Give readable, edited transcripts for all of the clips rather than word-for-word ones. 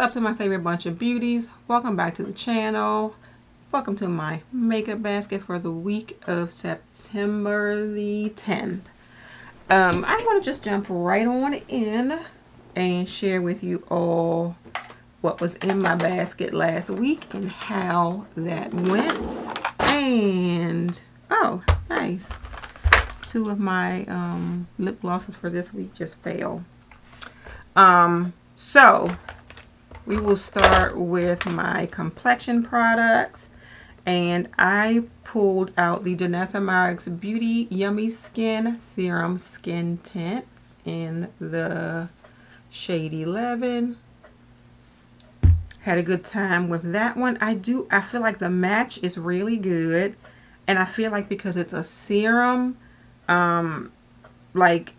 up to my favorite bunch of beauties? Welcome back to the channel. Welcome to my makeup basket for the week of September the 10th. I want to just jump right on in and share with you all what was in my basket last week and how that went. And, oh, nice. Two of my lip glosses for this week just fell. So we will start with my complexion products, and I pulled out the Danessa Myricks Beauty Yummy Skin Serum Skin Tints in the shade 11. Had a good time with that one. I feel like the match is really good, and I feel like because it's a serum, like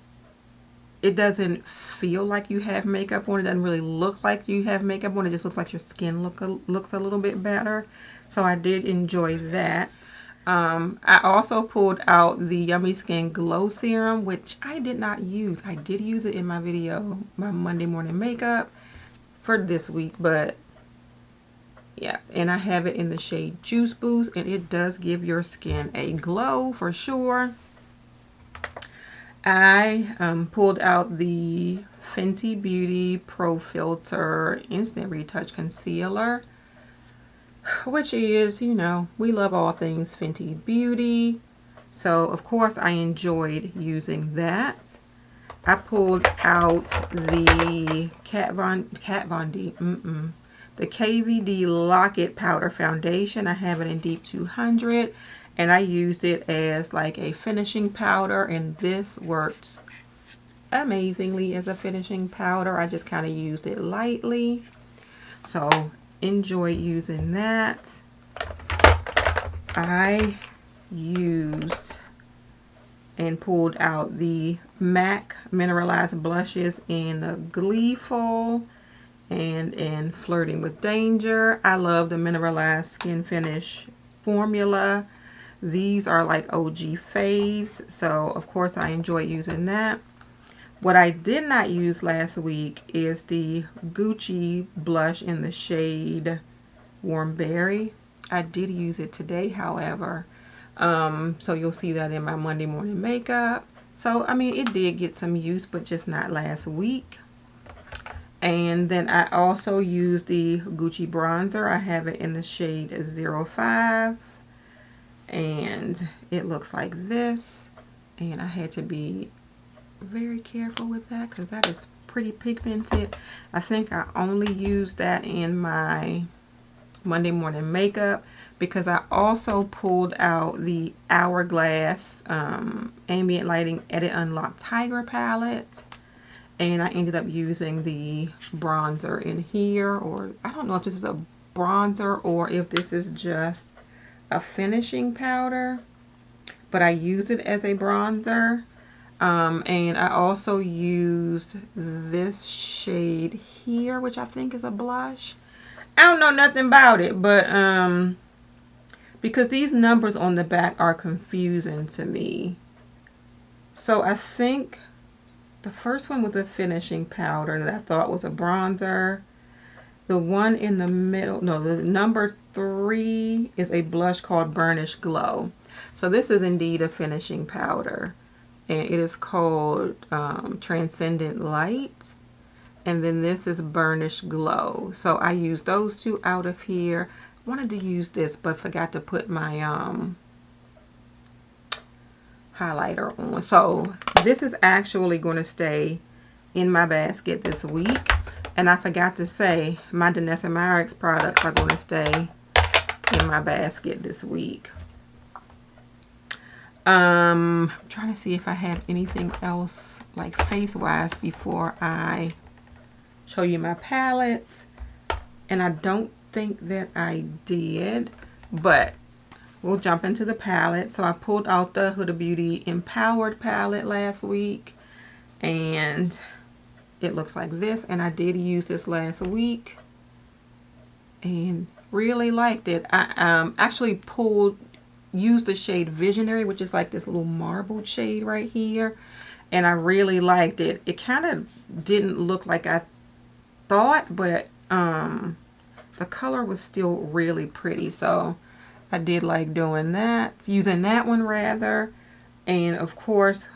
it doesn't feel like you have makeup on. It doesn't really look like you have makeup on. It just looks like your skin looks a little bit better. So I did enjoy that. I also pulled out the Yummy Skin Glow Serum, which I did not use. I did use it in my video, my Monday morning makeup for this week, but yeah, and I have it in the shade Juice Boost, and it does give your skin a glow for sure. I pulled out the Fenty Beauty Pro Filter Instant Retouch Concealer, which is, you know, we love all things Fenty Beauty. So, of course, I enjoyed using that. I pulled out the the KVD Lock-It Powder Foundation. I have it in Deep 200. And I used it as like a finishing powder, and this works amazingly as a finishing powder. I just kind of used it lightly. So enjoy using that. I used and pulled out the MAC Mineralized Blushes in Gleeful and in Flirting with Danger. I love the Mineralized Skin Finish formula. These are like OG faves, so of course I enjoy using that. What I did not use last week is the Gucci blush in the shade Warm Berry. I did use it today, however, so you'll see that in my Monday morning makeup. So, I mean, it did get some use, but just not last week. And then I also used the Gucci bronzer. I have it in the shade 05. And it looks like this, and I had to be very careful with that because that is pretty pigmented. I think I only used that in my Monday morning makeup because I also pulled out the Hourglass Ambient Lighting Edit Unlock Tiger palette, and I ended up using the bronzer in here, or I don't know if this is a bronzer or if this is just a finishing powder, but I used it as a bronzer. And I also used this shade here, which I think is a blush. I don't know nothing about it, but because these numbers on the back are confusing to me. So I think the first one was a finishing powder that I thought was a bronzer. The one in the middle, no, the number 3 is a blush called Burnish Glow. So this is indeed a finishing powder, and it is called Transcendent Light. And then this is Burnish Glow. So I used those two out of here. Wanted to use this, but forgot to put my highlighter on. So this is actually going to stay in my basket this week. And I forgot to say, my Danessa Myricks products are going to stay in my basket this week. I'm trying to see if I have anything else like face-wise before I show you my palettes. And I don't think that I did, but we'll jump into the palette. So I pulled out the Huda Beauty Empowered palette last week, and it looks like this, and I did use this last week and really liked it. I actually used the shade Visionary, which is like this little marbled shade right here, and I really liked it. It kind of didn't look like I thought, but the color was still really pretty. So I did like doing that, using that one rather. And of course,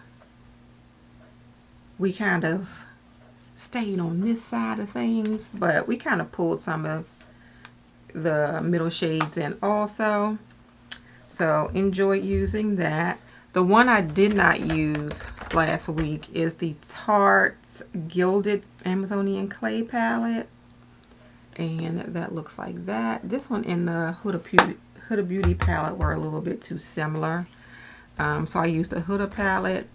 we kind of stayed on this side of things, but we kind of pulled some of the middle shades in also. So enjoyed using that. The one I did not use last week is the Tarte's Gilded Amazonian Clay palette. And that looks like that. This one and the Huda Beauty palette were a little bit too similar. So I used the Huda palette.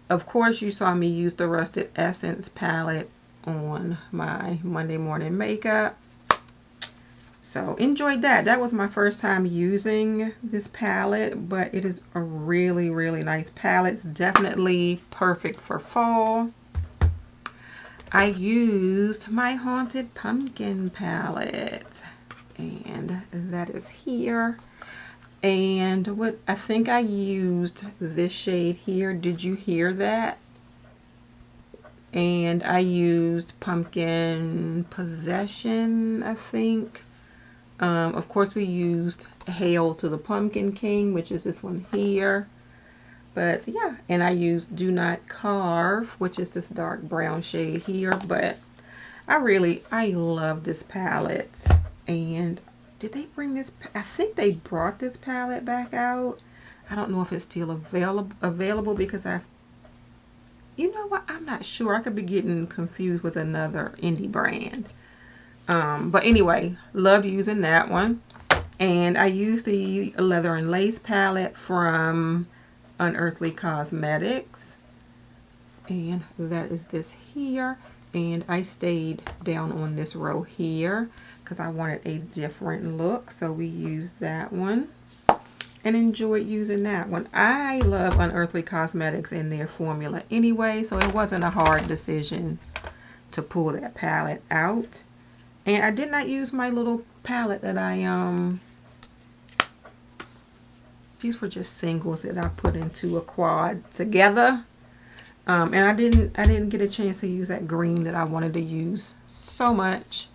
Of course, you saw me use the Rusted Essence palette on my Monday morning makeup. So enjoyed that. That was my first time using this palette, but it is a really, really nice palette. It's definitely perfect for fall. I used my Haunted Pumpkin palette, and that is here. And what I think I used this shade here. Did you hear that? And I used Pumpkin Possession, I think. Of course, we used Hail to the Pumpkin King, which is this one here. But yeah, and I used Do Not Carve, which is this dark brown shade here. But I love this palette. And did they bring this? I think they brought this palette back out. I don't know if it's still available because you know what? I'm not sure. I could be getting confused with another indie brand. But anyway, love using that one. And I used the Leather and Lace palette from Unearthly Cosmetics. And that is this here. And I stayed down on this row here because I wanted a different look. So we used that one and enjoyed using that one. I love Unearthly Cosmetics in their formula anyway, so it wasn't a hard decision to pull that palette out. And I did not use my little palette that these were just singles that I put into a quad together. And I didn't get a chance to use that green that I wanted to use so much.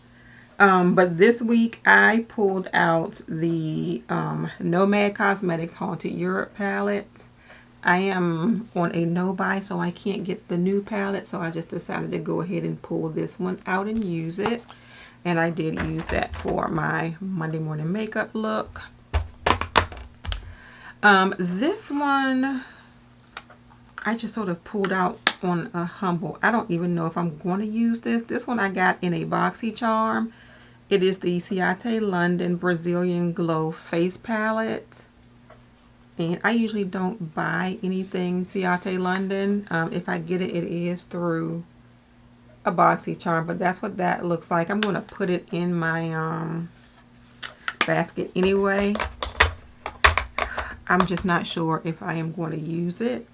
But this week I pulled out the Nomad Cosmetics Haunted Europe palette. I am on a no-buy, so I can't get the new palette. So I just decided to go ahead and pull this one out and use it. And I did use that for my Monday morning makeup look. This one, I just sort of pulled out on a humble. I don't even know if I'm going to use this. This one I got in a BoxyCharm. It is the Ciate London Brazilian Glow Face Palette. And I usually don't buy anything Ciate London. If I get it, it is through a BoxyCharm. But that's what that looks like. I'm going to put it in my basket anyway. I'm just not sure if I am going to use it.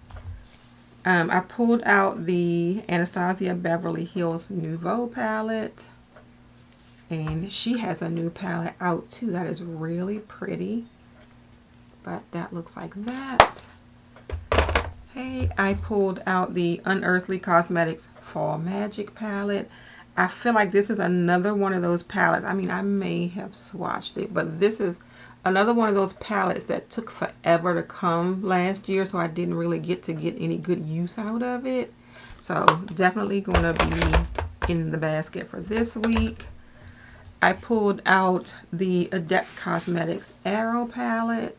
I pulled out the Anastasia Beverly Hills Nouveau palette. And she has a new palette out too. That is really pretty. But that looks like that. Hey, I pulled out the Unearthly Cosmetics Fall Magic palette. I feel like this is another one of those palettes. I mean, I may have swatched it, but this is another one of those palettes that took forever to come last year, so I didn't really get any good use out of it. So definitely going to be in the basket for this week. I pulled out the Adept Cosmetics Arrow palette,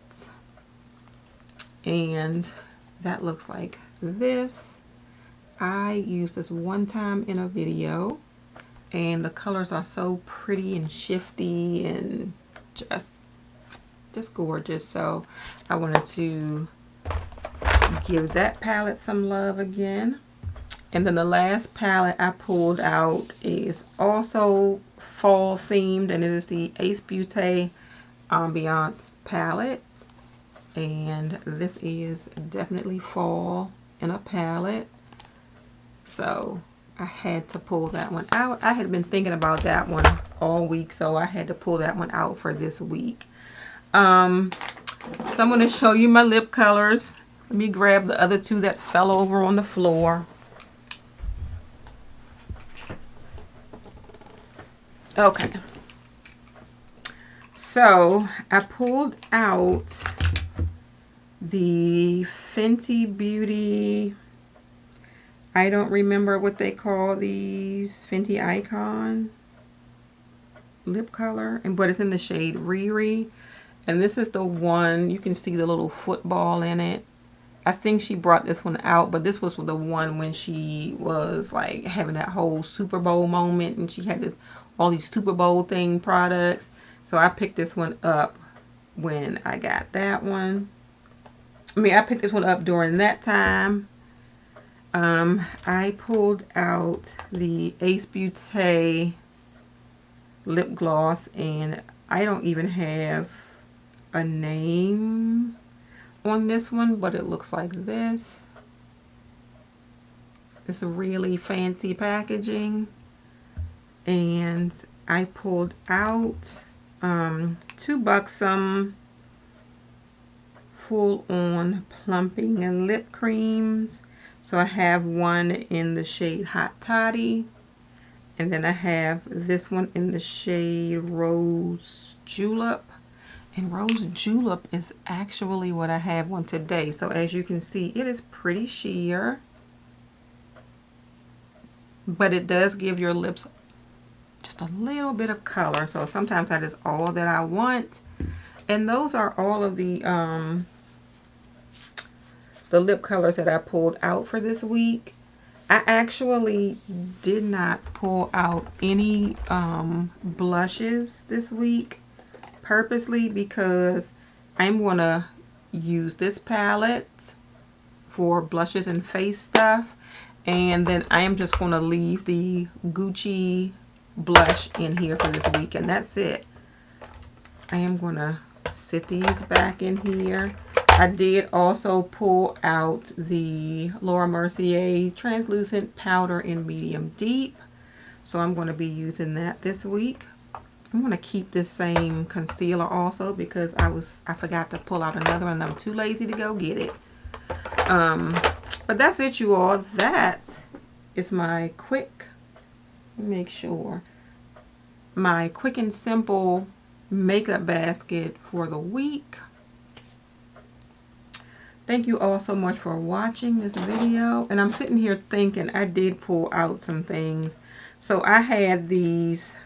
and that looks like this. I used this one time in a video, and the colors are so pretty and shifty and just gorgeous. So I wanted to give that palette some love again. And then the last palette I pulled out is also fall themed, and it is the Ace Beauté Ambiance palette. And this is definitely fall in a palette. So I had to pull that one out. I had been thinking about that one all week, so I had to pull that one out for this week. So I'm going to show you my lip colors. Let me grab the other two that fell over on the floor. Okay. So I pulled out the Fenty Beauty, I don't remember what they call these, Fenty Icon lip color, but it's in the shade Riri. And this is the one, you can see the little football in it. I think she brought this one out, but this was the one when she was like having that whole Super Bowl moment and she had all these Super Bowl thing products. So I picked this one up when I got that one. I picked this one up during that time. I pulled out the Ace Beauté lip gloss, and I don't even have a name on this one, but it looks like this. It's really fancy packaging. And I pulled out 2 Buxom full on plumping and lip creams. So I have one in the shade Hot Toddy, and then I have this one in the shade Rose Julep. And Rose Julep is actually what I have on today. So as you can see, it is pretty sheer, but it does give your lips just a little bit of color. So sometimes that is all that I want. And those are all of the lip colors that I pulled out for this week. I actually did not pull out any blushes this week purposely because I'm going to use this palette for blushes and face stuff. And then I am just going to leave the Gucci blush in here for this week, and that's it. I am going to sit these back in here. I did also pull out the Laura Mercier translucent powder in medium deep, so I'm going to be using that this week. I'm going to keep this same concealer also because I forgot to pull out another one and I'm too lazy to go get it. But that's it, you all. That is my quick, make sure, my quick and simple makeup basket for the week. Thank you all so much for watching this video. And I'm sitting here thinking I did pull out some things. So I had these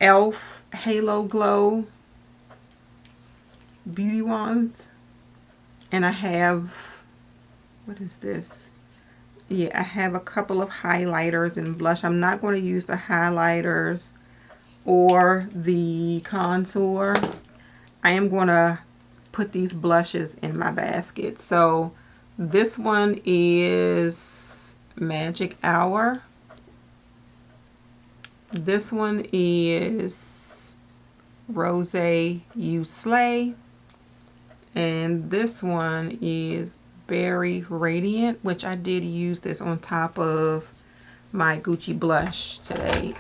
e.l.f. Halo Glow beauty wands. And I have, what is this? Yeah, I have a couple of highlighters and blush. I'm not going to use the highlighters or the contour. I am going to put these blushes in my basket. So this one is Magic Hour. This one is Rose You Slay. And this one is Berry Radiant, which I did use this on top of my Gucci blush today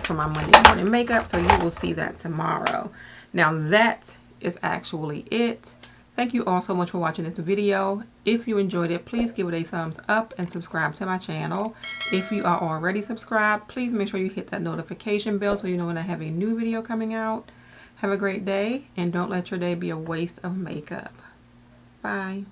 for my Monday morning makeup. So you will see that tomorrow. Now that is actually it. Thank you all so much for watching this video. If you enjoyed it, please give it a thumbs up and subscribe to my channel. If you are already subscribed, please make sure you hit that notification bell so you know when I have a new video coming out. Have a great day, and don't let your day be a waste of makeup. Bye.